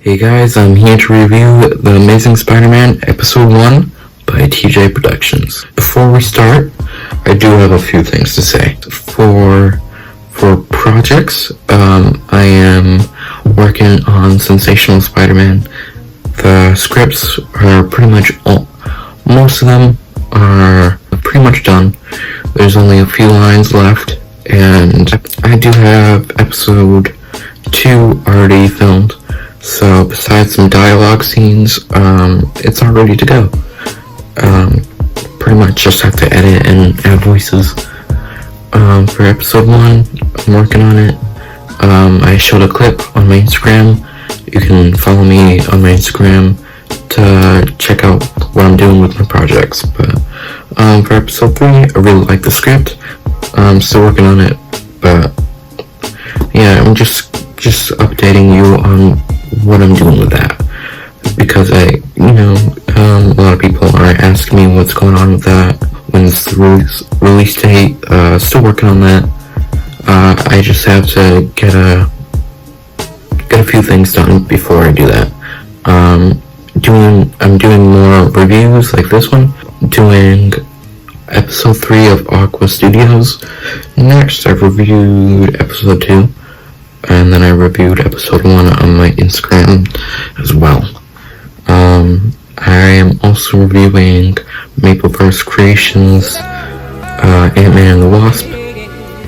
Hey guys, I'm here to review The Amazing Spider-Man Episode 1 by TJ Productions. Before we start, I do have a few things to say. For projects, I am working on Sensational Spider-Man. The scripts are pretty much most of them are pretty much done. There's only a few lines left, and I do have Episode 2 already filmed. So besides some dialogue scenes, it's all ready to go. Pretty much just have to edit and add voices. For episode 1, I'm working on it. I showed a clip on my Instagram. You can follow me on my Instagram to check out what I'm doing with my projects. But for episode 3, I really like the script. I'm still working on it, but yeah, I'm just updating you on what I'm doing with that, because a lot of people are asking me what's going on with that, when's the release date. Still working on that. I just have to get a few things done before I do that. I'm doing more reviews like this one, doing episode 3 of Aqua Studios. Next, I've reviewed episode 2. And then I reviewed episode 1 on my Instagram as well. I am also reviewing Mapleverse Creations, Ant-Man and the Wasp.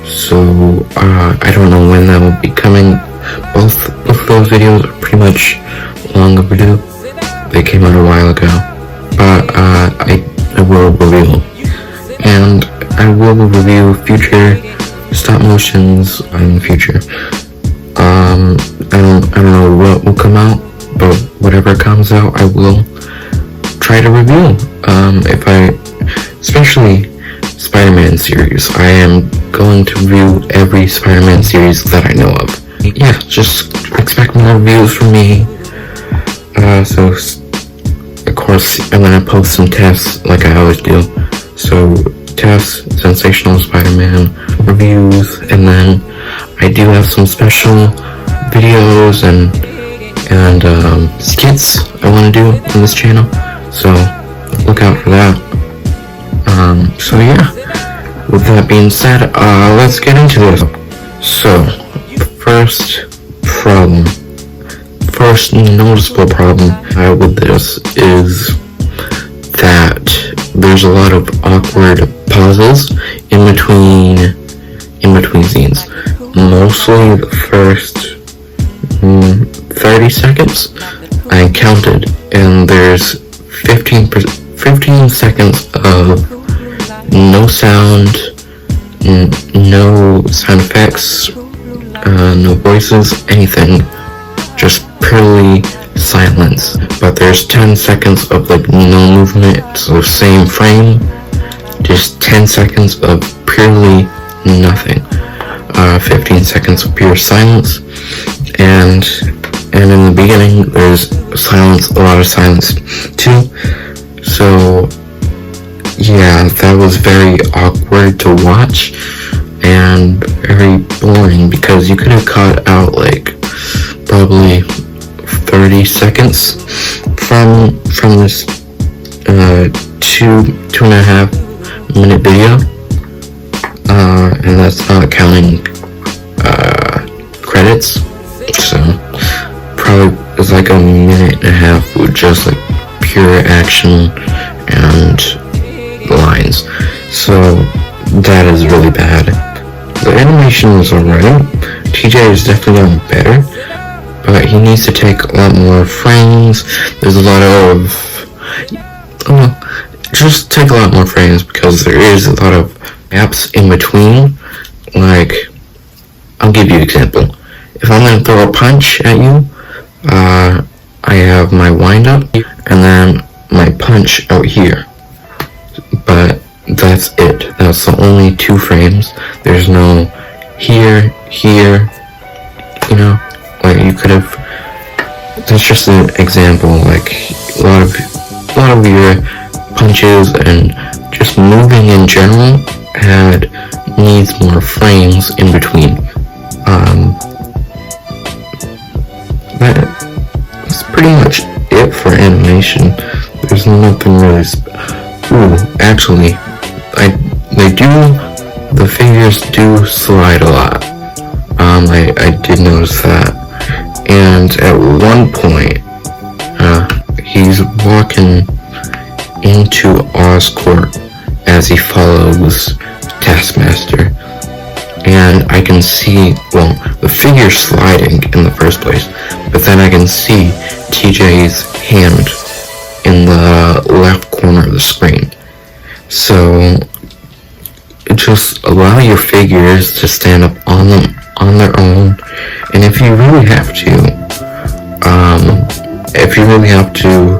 So, I don't know when that will be coming. Both of those videos are pretty much long overdue. They came out a while ago. But, I will review them. And I will review future stop motions in the future. I don't know what will come out, but whatever comes out, I will try to review. Especially Spider-Man series, I am going to review every Spider-Man series that I know of. Yeah, just expect more reviews from me. So, of course, I'm gonna post some tests like I always do. So, tests, Sensational Spider-Man reviews, and then I do have some special videos and skits I want to do on this channel, so look out for that. So yeah, with that being said, let's get into this. So, the first noticeable problem with this is that there's a lot of awkward pauses in between scenes. Mostly the first 30 seconds I counted, and there's 15 seconds of no sound, no sound effects, no voices, anything, just purely silence. But there's 10 seconds of no movement, so same frame, just 10 seconds of purely nothing. 15 seconds of pure silence, and in the beginning there's silence, a lot of silence too. So yeah, that was very awkward to watch and very boring, because you could have cut out probably 30 seconds from this 2.5 minute video. And that's not counting credits, so probably it's a minute and a half with just pure action and lines. So that is really bad. The animation is alright. TJ is definitely getting better, but he needs to take a lot more frames. There's a lot of just take a lot more frames, because there is a lot of gaps in between. I'll give you an example. If I'm going to throw a punch at you, I have my wind up and then my punch out here. But that's it. That's the only 2 frames. There's no here, you could have. That's just an example. A lot of your punches and just moving in general needs more frames in between. animation, there's nothing really. Actually, the figures do slide a lot. I did notice that. And at one point, he's walking into Oscorp as he follows Taskmaster. And I can see, the figure sliding in the first place, but then I can see TJ's hand in the left corner of the screen. So just allow your figures to stand up on their own, and if you really have to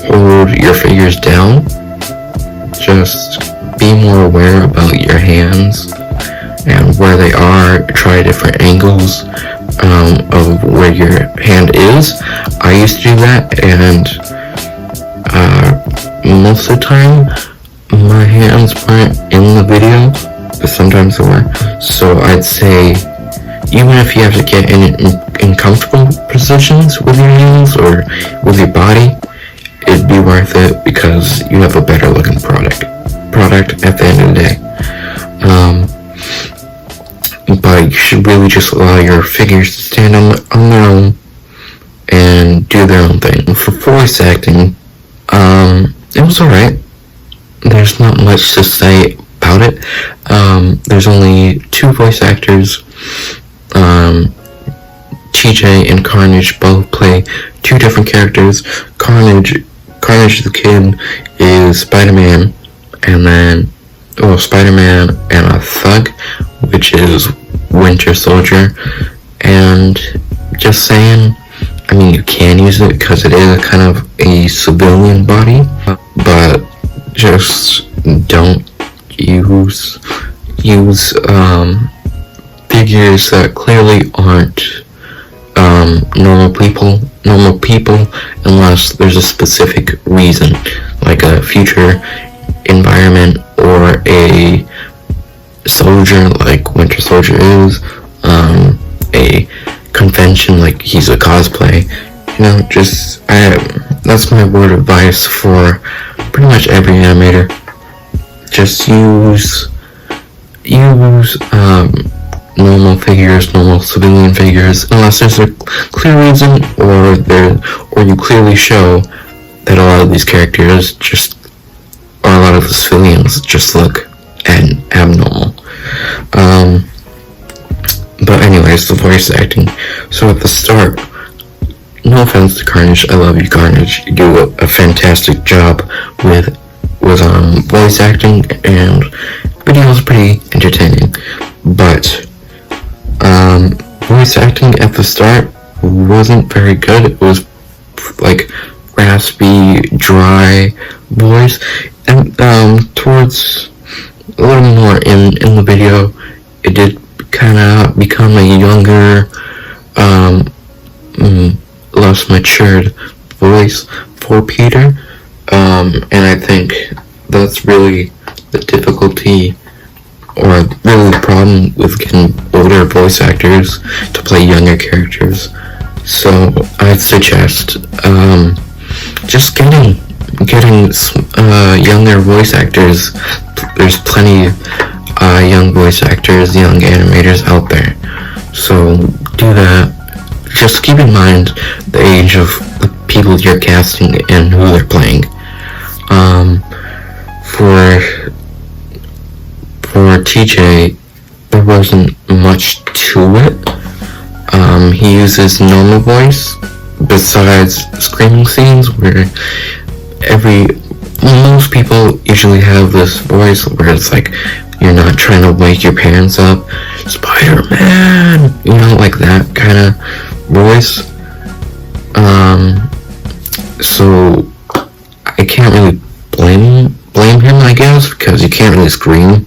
hold your figures down, just be more aware about your hands and where they are. Try different angles of where your hand is. I used to do that, and most of the time my hands weren't in the video, but sometimes they were. So I'd say, even if you have to get in comfortable positions with your hands or with your body, it'd be worth it because you have a better looking product at the end of the day. But you should really just allow your figures to stand on their own and do their own thing. For voice acting, it was alright. There's not much to say about it. There's only 2 voice actors. TJ and Carnage both play 2 different characters. Carnage the Kid is Spider-Man, and then Spider-Man and a thug, which is Winter Soldier. And just saying, I mean, you can use it because it is kind of a civilian body, but just don't use figures that clearly aren't normal people unless there's a specific reason, like a future environment or a soldier like Winter Soldier is, a convention like he's a cosplay. That's my word of advice for pretty much every animator. Just use normal figures, normal civilian figures, unless there's a clear reason or you clearly show that a lot of these characters or a lot of the civilians just look abnormal. But anyways, the voice acting. So at the start, no offense to Carnage, I love you, Carnage. You do a fantastic job with voice acting, and video was pretty entertaining. But voice acting at the start wasn't very good. It was like raspy, dry voice, and towards a little more in the video, it did kind of become a younger, less matured voice for Peter, and I think that's really the difficulty, or really the problem with getting older voice actors to play younger characters. So I'd suggest just getting younger voice actors. There's plenty of young voice actors, young animators out there. So do that. Just keep in mind the age of the people you're casting and who they're playing. For TJ, there wasn't much to it. He uses normal voice besides screaming scenes where most people usually have this voice where it's like you're not trying to wake your parents up, Spider-Man, like that kind of voice. So I can't really blame him, I guess, because you can't really scream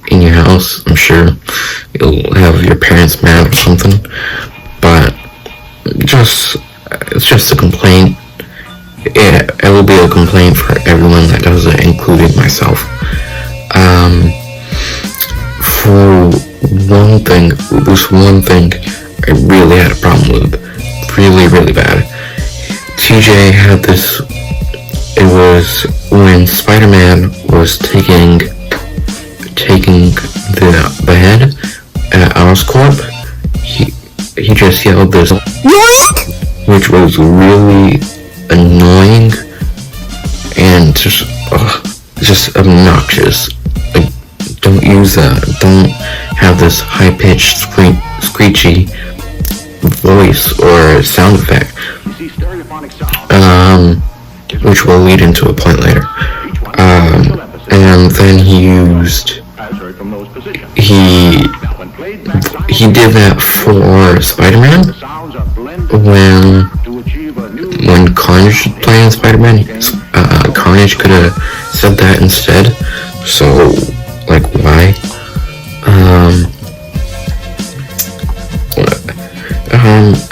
in your house. I'm sure you'll have your parents mad or something, but it's just a complaint. It will be a complaint for everyone that does it, including myself. For one thing, I really had a problem with, really, really bad. TJ TJ had this. It was when Spider-Man was taking the head at Oscorp. He just yelled this, which was really annoying and just obnoxious. Like, don't use that. Don't have this high-pitched, screechy voice or sound effect. Which will lead into a point later. And then he did that for Spider-Man when Carnage was playing Spider-Man. Carnage could have said that instead. So, like, why?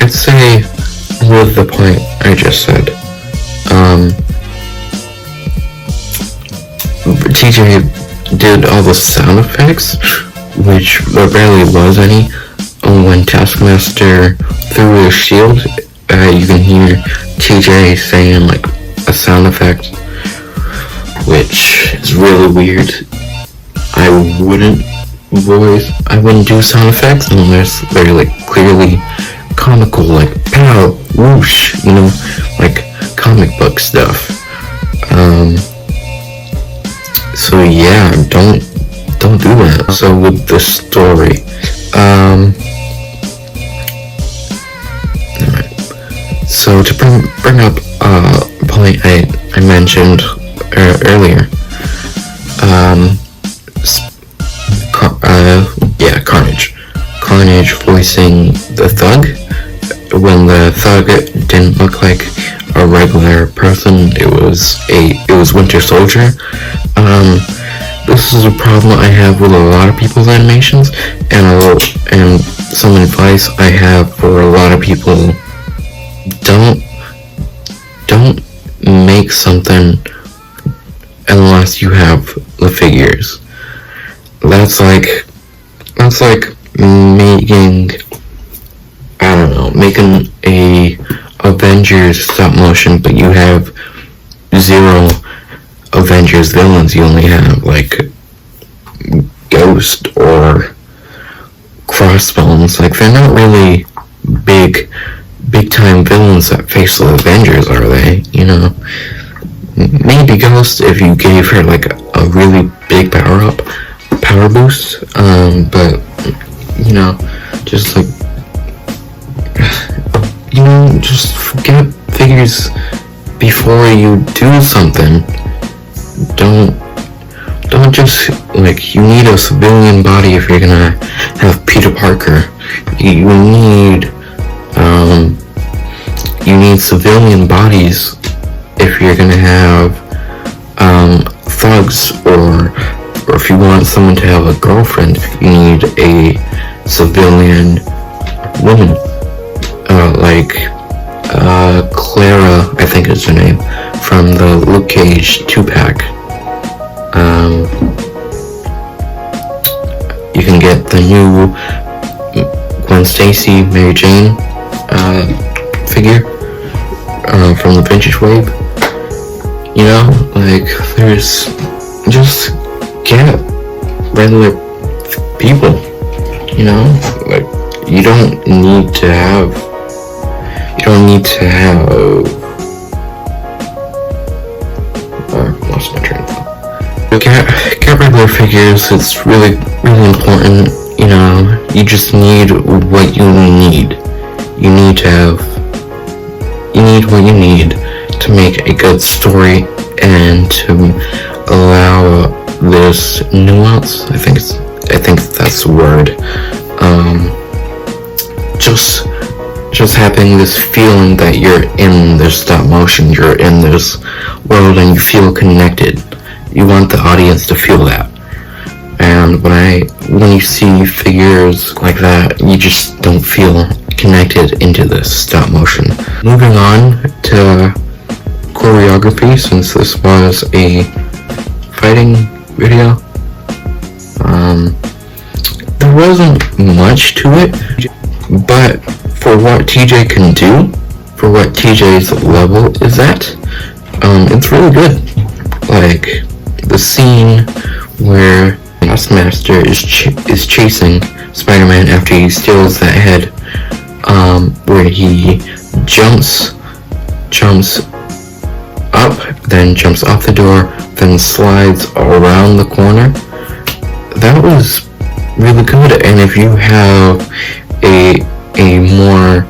I'd say with the point I just said. TJ did all the sound effects, which there barely was any. When Taskmaster threw his shield, you can hear TJ saying like a sound effect, which is really weird. I wouldn't do sound effects unless they're like clearly comical, like pow, whoosh, you know, like comic book stuff. So yeah, don't do that. So with the story, alright. So to bring up a point I mentioned earlier, Carnage voicing the Thug. When the Thug didn't look like a regular person, it was Winter Soldier. This is a problem I have with a lot of people's animations, and some advice I have for a lot of people: don't make something unless you have the figures. That's like making a Avengers stop motion, but you have 0 Avengers villains. You only have like Ghost or Crossbones. Like, they're not really big time villains that face the Avengers, are they? You know, maybe Ghost if you gave her like a really big power boost, but you know, just like, you know, just forget figures before you do something. Don't just, like, you need a civilian body if you're gonna have Peter Parker. You need civilian bodies if you're gonna have thugs, or if you want someone to have a girlfriend, you need a civilian woman, like Clara, I think is her name, from the Luke Cage 2-pack. You can get the new Gwen Stacy, Mary Jane figure from the Vintage Wave. You know, like, there's just get regular people. You know, like, you don't need to have lost my train of thought. Get regular figures. It's really important. You know, you just need what you need. You need what you need to make a good story and to allow this nuance. I think that's the word. Just having this feeling that you're in this stop motion, you're in this world, and you feel connected. You want the audience to feel that. And when you see figures like that, you just don't feel connected into this stop motion. Moving on to choreography, since this was a fighting video. There wasn't much to it, but for what TJ can do, for what TJ's level is at, it's really good. Like the scene where Taskmaster is chasing Spider-Man after he steals that head, where he jumps up, then jumps off the door, then slides around the corner. That was really good. And if you have a more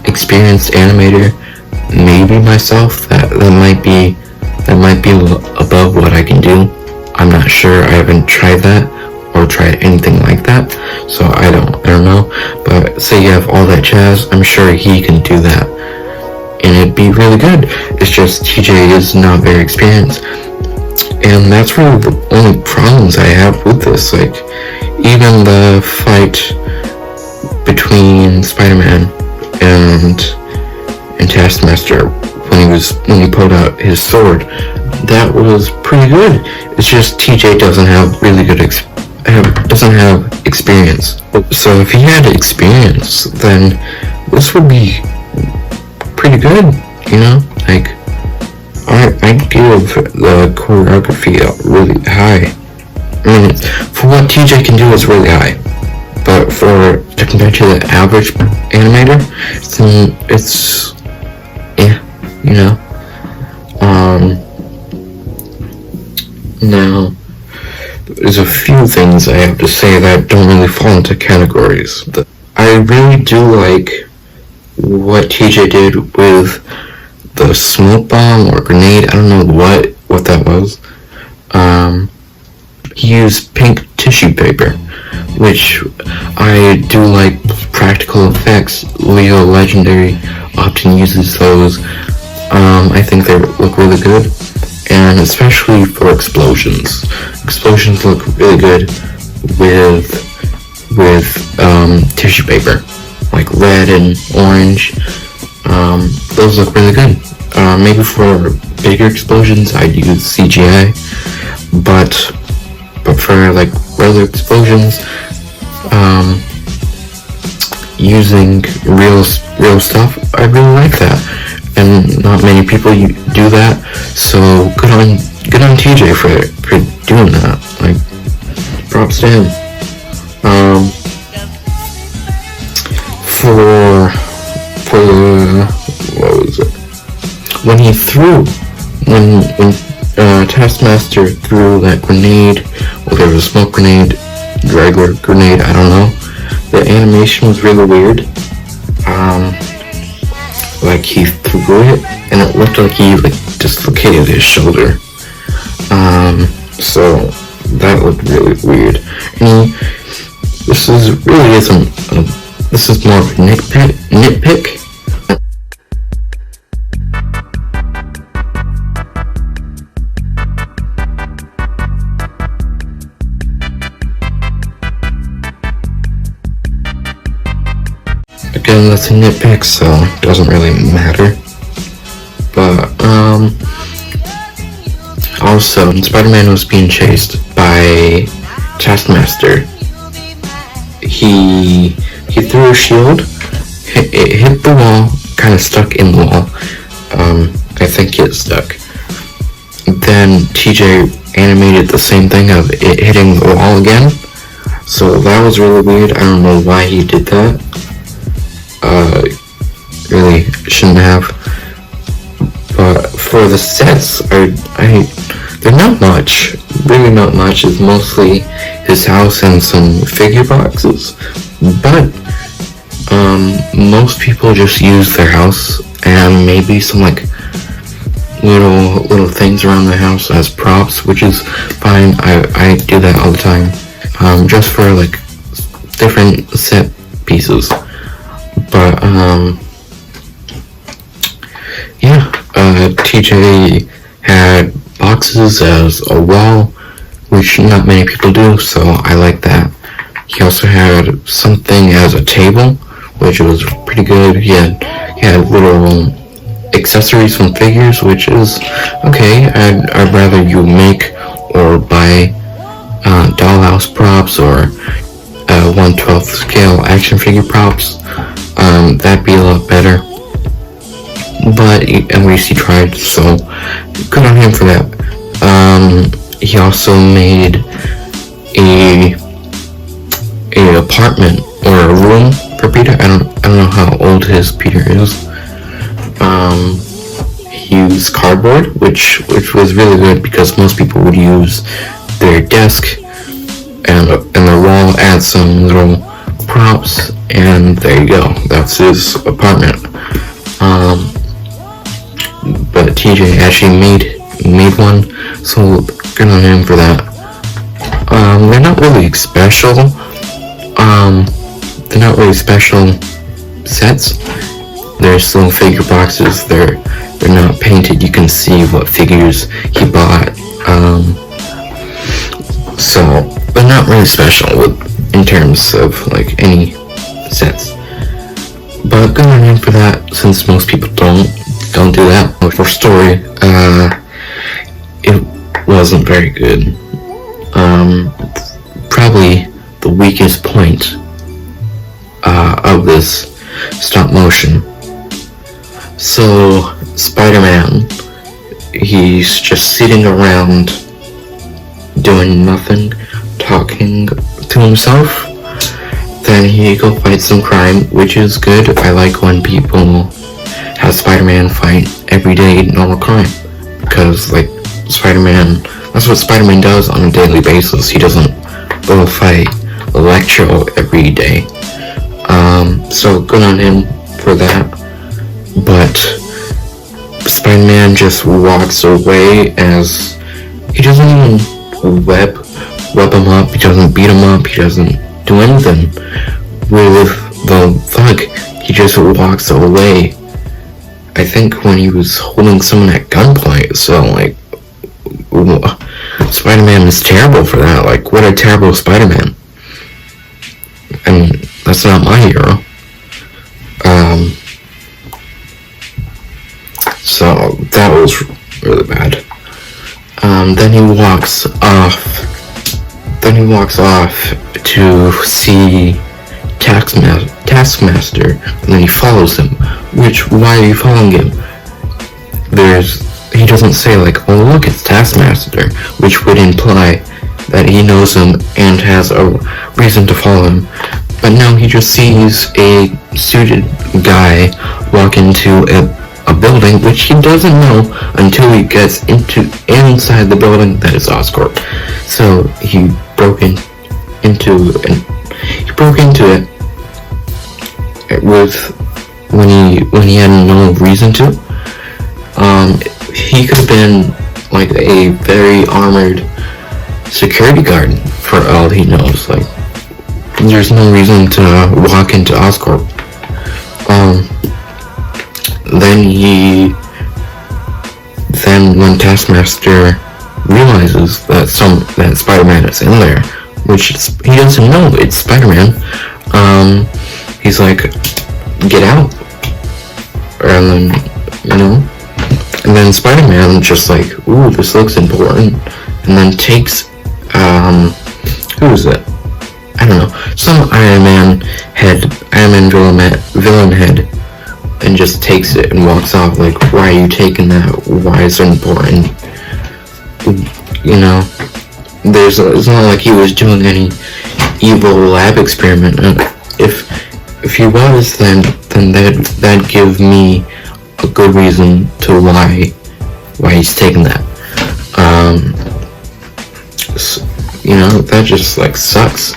experienced animator, maybe myself, that might be above what I can do. I'm not sure. I haven't tried that or tried anything like that, so I don't know. But say you have all that jazz, I'm sure he can do that, and it'd be really good. It's just TJ is not very experienced, and that's really the only problems I have with this. Like, even the fight between Spider-Man and Taskmaster when he pulled out his sword, that was pretty good. It's just TJ doesn't have really good doesn't have experience. So if he had experience, then this would be pretty good, you know? Like, I give the choreography really high. I mean, for what TJ can do, it's really high. But to compare to the average animator, it's you know. Now, there's a few things I have to say that don't really fall into categories. I really do like what TJ did with the smoke bomb or grenade. I don't know what that was. He used pink tissue paper, which I do like. Practical effects. Leo Legendary often uses those. I think they look really good, and especially for explosions. Explosions look really good with tissue paper, like red and orange. Those look really good. Maybe for bigger explosions, I'd use CGI, but for like regular explosions, using real stuff, I really like that. And not many people do that, so good on TJ for doing that. Like, props to him. For what was it? When Taskmaster threw that grenade, whether it was a smoke grenade, regular grenade, I don't know. The animation was really weird. Like, he threw it, and it looked like he dislocated his shoulder. So that looked really weird. And this is more of a nitpick. Again, that's a nitpick, so it doesn't really matter. But, also, when Spider-Man was being chased by Taskmaster, he threw a shield, it hit the wall, kind of stuck in the wall. I think it stuck. Then TJ animated the same thing of it hitting the wall again. So that was really weird. I don't know why he did that. Really shouldn't have. But for the sets, they're not much. Really not much. It's mostly his house and some figure boxes. But most people just use their house and maybe some like little things around the house as props, which is fine. I do that all the time. Just for like different set pieces. But TJ had boxes as a wall, which not many people do, so I like that. He also had something as a table, which was pretty good. He had little accessories from figures, which is okay. I'd rather you make or buy dollhouse props or 1/12 scale action figure props. That'd be a lot better. But at least he tried, so good on him for that. He also made a apartment or a room for Peter. I don't know how old his Peter is. He used cardboard, which was really good because most people would use their desk and the wall, add some little props, and there you go. That's his apartment. But TJ actually made one, so good on him for that. They're not really special. They're not really special sets. They're still figure boxes. They're not painted. You can see what figures he bought. So they're not really special in terms of like any sets. But good on him for that, since most people don't do that. For story, it wasn't very good. Probably the weakest point of this stop motion. So Spider-Man, he's just sitting around doing nothing, talking to himself. Then he go fight some crime, which is good. I like when people have Spider-Man fight everyday normal crime, because like Spider-Man, that's what Spider-Man does on a daily basis. He doesn't go fight Electro every day. So good on him for that. But Spider-Man just walks away, as he doesn't even web him up, he doesn't beat him up, he doesn't do anything with the thug. He just walks away. I think when he was holding someone at gunpoint, so like Spider-Man is terrible for that. Like, what a terrible Spider-Man. I mean, that's not my hero. So that was really bad. Then he walks off to see Taskmaster, and then he follows him. Why are you following him? He doesn't say like, oh look, it's Taskmaster, which would imply that he knows him and has a reason to follow him. But no, he just sees a suited guy walk into a building, which he doesn't know until he gets inside the building that is Oscorp. So he broke into it with when he had no reason to. He could have been like a very armored security guard for all he knows. Like, there's no reason to walk into Oscorp. Then when Taskmaster realizes that Spider-Man is in there, which he doesn't know it's Spider-Man, he's like, get out. And then Spider-Man just like, ooh, this looks important, and then takes, who is it? I don't know, some Iron Man villain head, and just takes it and walks off. Like, why are you taking that? Why is it important? It's not like he was doing any evil lab experiment. If he was, then that'd give me a good reason to why he's taking that. That just like sucks.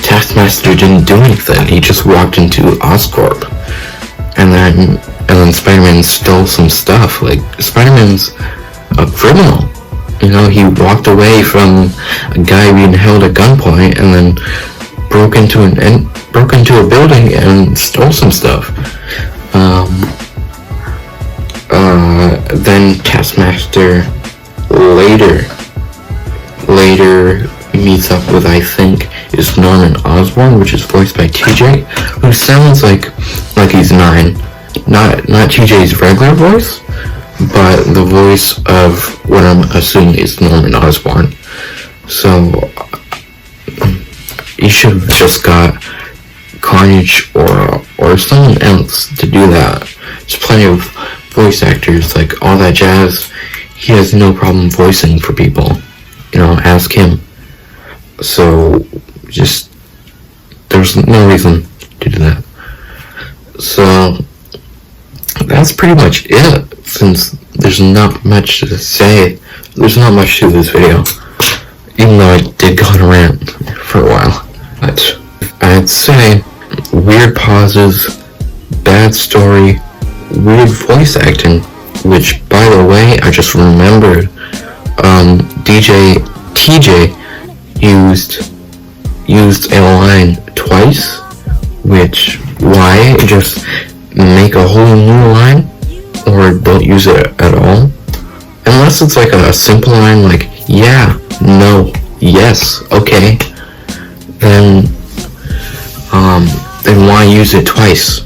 Taskmaster didn't do anything. He just walked into Oscorp, and then Spider-Man stole some stuff. Like, Spider-Man's a criminal. He walked away from a guy being held at gunpoint, and then broke into a building and stole some stuff. Then Taskmaster later meets up with, I think, is Norman Osborn, which is voiced by TJ, who sounds like he's 9. Not TJ's regular voice, but the voice of what I'm assuming is Norman Osborn. So he should have just got Carnage or someone else to do that. There's plenty of voice actors, like all that jazz. He has no problem voicing for people. Ask him. So, just, there's no reason to do that. So, that's pretty much it, since there's not much to say. There's not much to this video, even though I did go on a rant for a while. But I'd say weird pauses, bad story, weird voice acting, which, by the way, I just remembered, TJ used a line twice, which, why? Just make a whole new line, or don't use it at all, unless it's like a simple line like yeah, no, yes, okay, then why use it twice?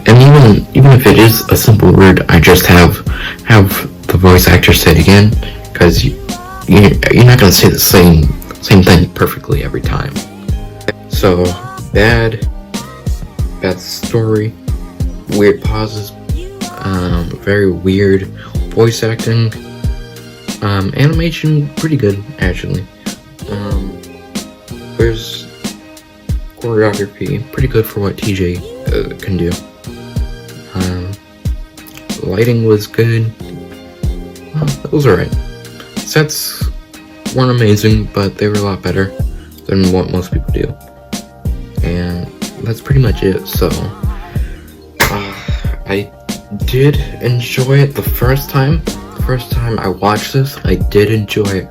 And even if it is a simple word, I just have the voice actor say it again, because you're not gonna say the same thing perfectly every time. So bad story, weird pauses, very weird voice acting, animation pretty good actually. There's choreography pretty good for what TJ can do. Lighting was good. It was alright. Sets weren't amazing, but they were a lot better than what most people do. And that's pretty much it. So I did enjoy it the first time. The first time I watched this, I did enjoy it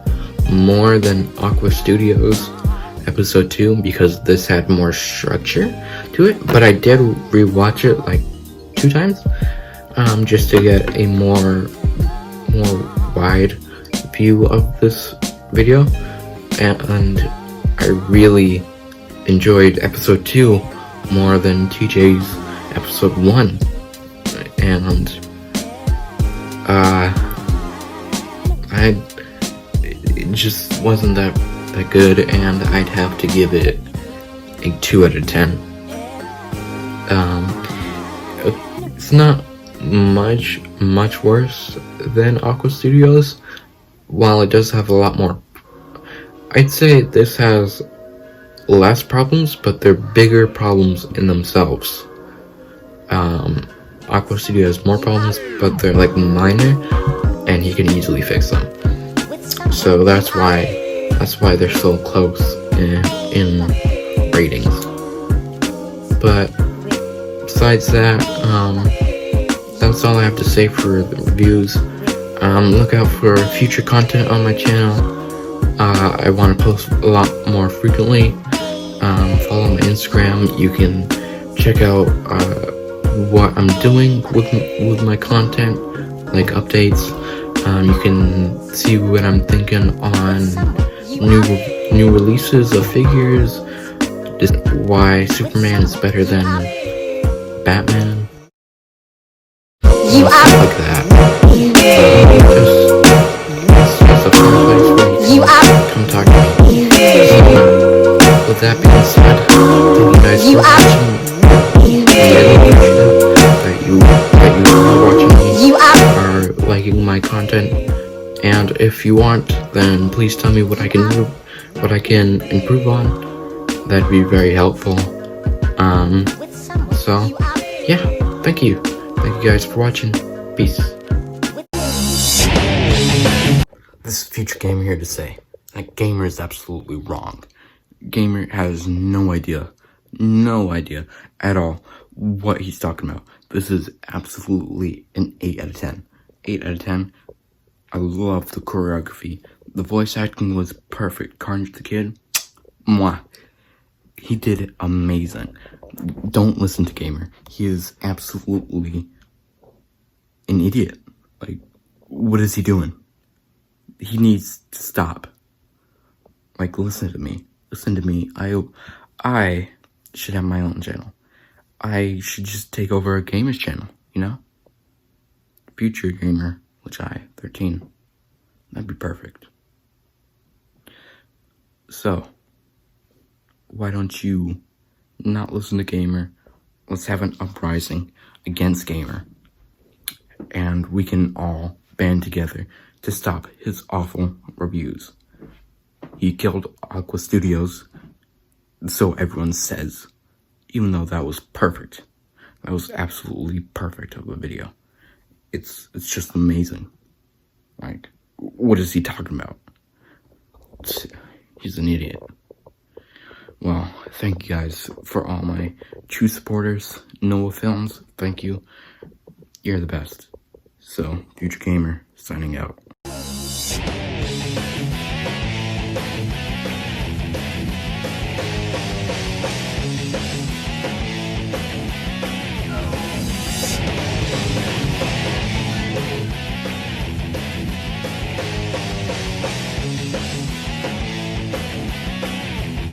more than Aqua Studios episode 2, because this had more structure to it. But I did rewatch it like 2 times, just to get a more wide view of this video, and I really enjoyed episode 2 more than TJ's episode 1, and it just wasn't that good, and I'd have to give it a 2 out of 10. It's not much worse than Aqua Studios, while it does have a lot more. I'd say this has less problems, but they're bigger problems in themselves. Aqua Studio has more problems, but they're like minor, and he can easily fix them. So that's why they're so close in ratings. But besides that, that's all I have to say for the reviews. Look out for future content on my channel. I want to post a lot more frequently. Follow my Instagram. You can check out what I'm doing with my content, like updates. You can see what I'm thinking on new releases of figures. Just why Superman is better than Batman. You are like that. Just a fun place where you can come talk to me. So, with that being said, thank you guys for watching. I really appreciate that you are watching me, are liking my content. And if you want, then please tell me what I can do, what I can improve on. That'd be very helpful. So yeah, thank you guys for watching. Peace. This is Future Gamer here to say that Gamer is absolutely wrong. Gamer has no idea at all what he's talking about. This is absolutely an 8 out of 10. 8 out of 10. I love the choreography. The voice acting was perfect. Carnage the Kid, mwah. He did amazing. Don't listen to Gamer. He is absolutely an idiot. Like, what is he doing? He needs to stop. Like, listen to me. I should have my own channel. I should just take over a gamer's channel, you know? Future Gamer, which 13. That'd be perfect. So, why don't you not listen to Gamer? Let's have an uprising against Gamer. And we can all band together to stop his awful reviews. He killed Aqua Studios, so everyone says, even though that was perfect. That was absolutely perfect of a video. It's just amazing. Like, what is he talking about? He's an idiot. Well, thank you guys for all my true supporters. Noah Films, thank you. You're the best. So, Future Gamer, signing out.